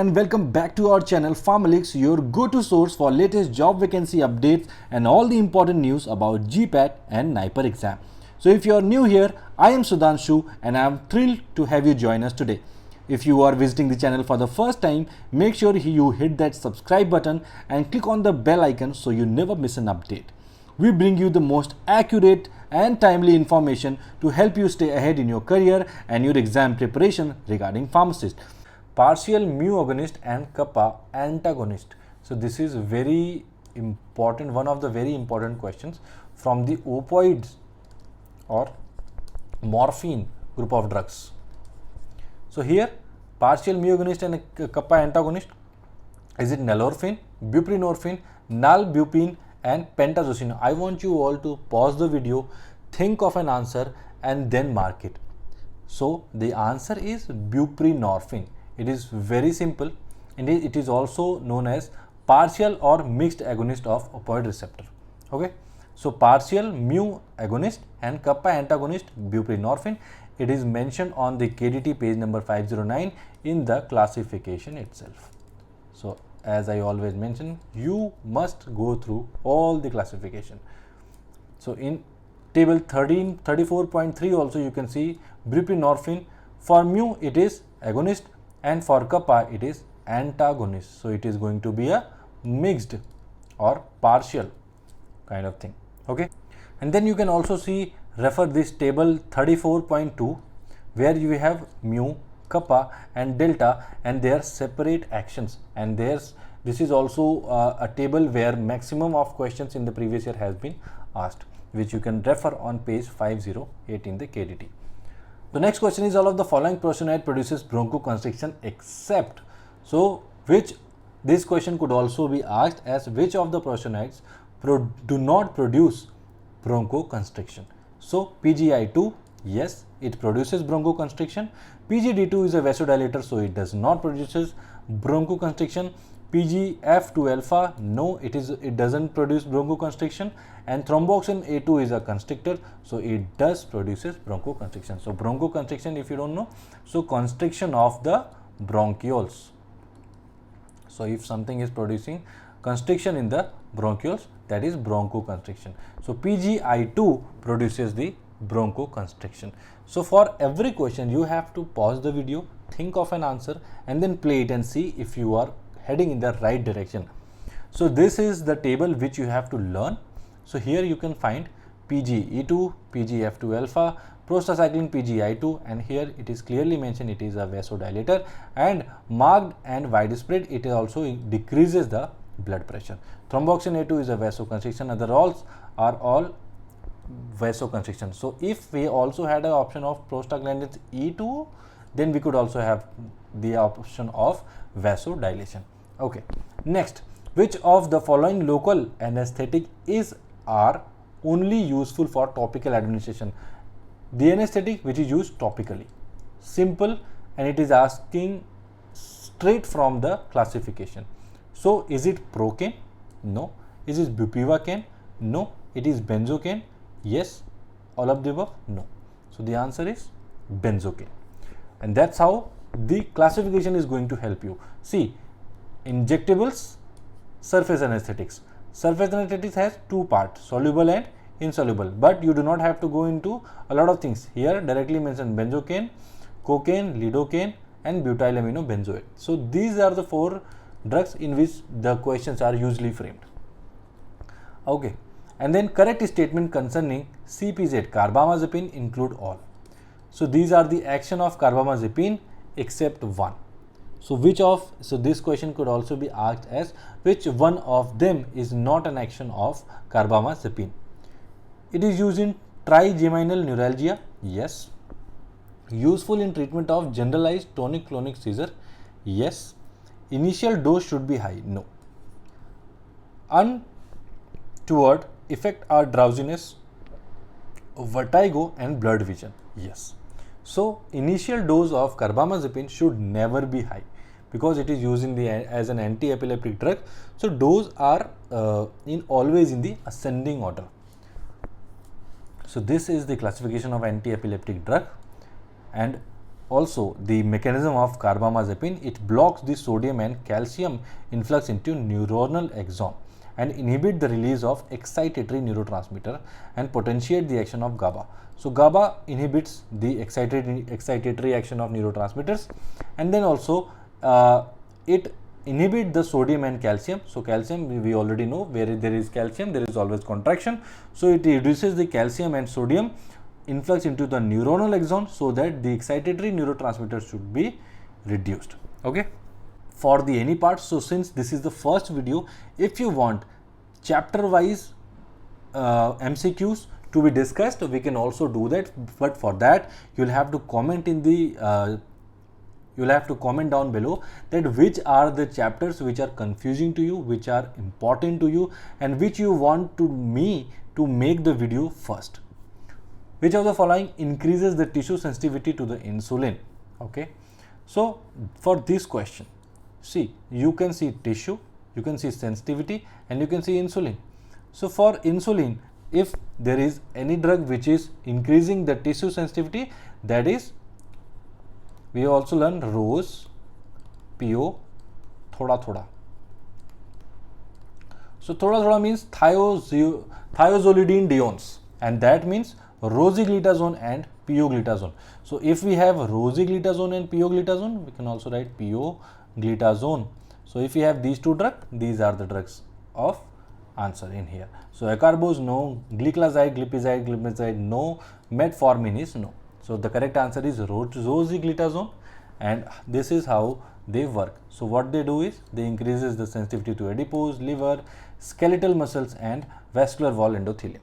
and welcome back to our channel Pharmalix, your go-to source for latest job vacancy updates and all the important news about GPAT and NIPER exam. So if you are new here, I am Sudhanshu and I am thrilled to have you join us today. If you are visiting the channel for the first time, make sure you hit that subscribe button and click on the bell icon so you never miss an update. We bring you the most accurate and timely information to help you stay ahead in your career and your exam preparation regarding pharmacist. Partial mu agonist and kappa antagonist. So this is very important, one of the very important questions from the opioids or morphine group of drugs. So here partial mu agonist and kappa antagonist, is it nalorphine, buprenorphine, nalbuphine and pentazocine? I want you all to pause the video, think of an answer and then mark it. So the answer is buprenorphine. It is very simple and it is also known as partial or mixed agonist of opioid receptor. Okay, so partial mu agonist and kappa antagonist buprenorphine. It is mentioned on the KDT page number 509 in the classification itself. So as I always mention, you must go through all the classification. So in table 34.3 also you can see buprenorphine. For mu it is agonist and for kappa it is antagonist. So it is going to be a mixed or partial kind of thing. Okay, and then you can also see, refer this table 34.2 where you have mu, kappa and delta and their separate actions, and this is also a table where maximum of questions in the previous year has been asked, which you can refer on page 508 in the KDT. The next question is, all of the following prostanoid produces bronchoconstriction except. So which, this question could also be asked as which of the prostanoids do not produce bronchoconstriction. So PGI2, yes, it produces bronchoconstriction. PGD2 is a vasodilator, so it does not produces bronchoconstriction. PGF2 alpha, no, it doesn't produce bronchoconstriction, and thromboxane A2 is a constrictor, so it does produces bronchoconstriction. So bronchoconstriction, if you don't know, so constriction of the bronchioles. So if something is producing constriction in the bronchioles, that is bronchoconstriction. So PGI2 produces the bronchoconstriction. So for every question you have to pause the video, think of an answer and then play it and see if you are heading in the right direction. So this is the table which you have to learn. So here you can find PGE2, PGF2 alpha, prostacyclin PGI2, and here it is clearly mentioned it is a vasodilator, and marked and widespread, it also decreases the blood pressure. Thromboxane A2 is a vasoconstriction, other are all vasoconstriction. So if we also had an option of prostaglandins E2, then we could also have the option of vasodilation. Okay, next, which of the following local anesthetic are only useful for topical administration? The anesthetic which is used topically, simple, and it is asking straight from the classification. So is it procaine? No. Is it bupivacaine? No. It is benzocaine? Yes. All of the above? No. So the answer is benzocaine, and that's how the classification is going to help you. See, injectables, surface anesthetics. Surface anesthetics has two parts, soluble and insoluble, but you do not have to go into a lot of things. Here directly mentioned benzocaine, cocaine, lidocaine and butylaminobenzoate. So these are the four drugs in which the questions are usually framed. Okay, and then correct statement concerning CPZ, carbamazepine, include all. So these are the action of carbamazepine except one. So so this question could also be asked as which one of them is not an action of carbamazepine? It is used in trigeminal neuralgia, yes. Useful in treatment of generalized tonic-clonic seizure, yes. Initial dose should be high, no. Untoward effect are drowsiness, vertigo and blurred vision, yes. So initial dose of carbamazepine should never be high because it is used as an anti-epileptic drug. So dose are always in the ascending order. So this is the classification of anti-epileptic drug, and also the mechanism of carbamazepine, it blocks the sodium and calcium influx into neuronal axon and inhibit the release of excitatory neurotransmitter and potentiate the action of GABA. So GABA inhibits the excitatory action of neurotransmitters, and then also it inhibit the sodium and calcium. So calcium, we already know, where there is calcium there is always contraction, so it reduces the calcium and sodium influx into the neuronal axon so that the excitatory neurotransmitter should be reduced. Okay, for the any part. So since this is the first video, if you want chapter wise MCQs to be discussed, we can also do that, but for that you'll have to comment in the you'll have to comment down below that which are the chapters which are confusing to you, which are important to you, and which you want me to make the video first. Which of the following increases the tissue sensitivity to the insulin? Okay, so for this question, see, you can see tissue, you can see sensitivity, and you can see insulin. So for insulin, if there is any drug which is increasing the tissue sensitivity, that is, we also learned ROS, PO, thoda thoda. So thoda thoda means thiazolidinediones, and that means rosiglitazone and pioglitazone. So if we have rosiglitazone and pioglitazone, we can also write pioglitazone. So if we have these two drugs, these are the drugs of answer in here. So acarbose no, gliclazide, glipizide no, metformin is no. So the correct answer is rosiglitazone, and this is how they work. So what they do is they increases the sensitivity to adipose, liver, skeletal muscles, and vascular wall endothelium.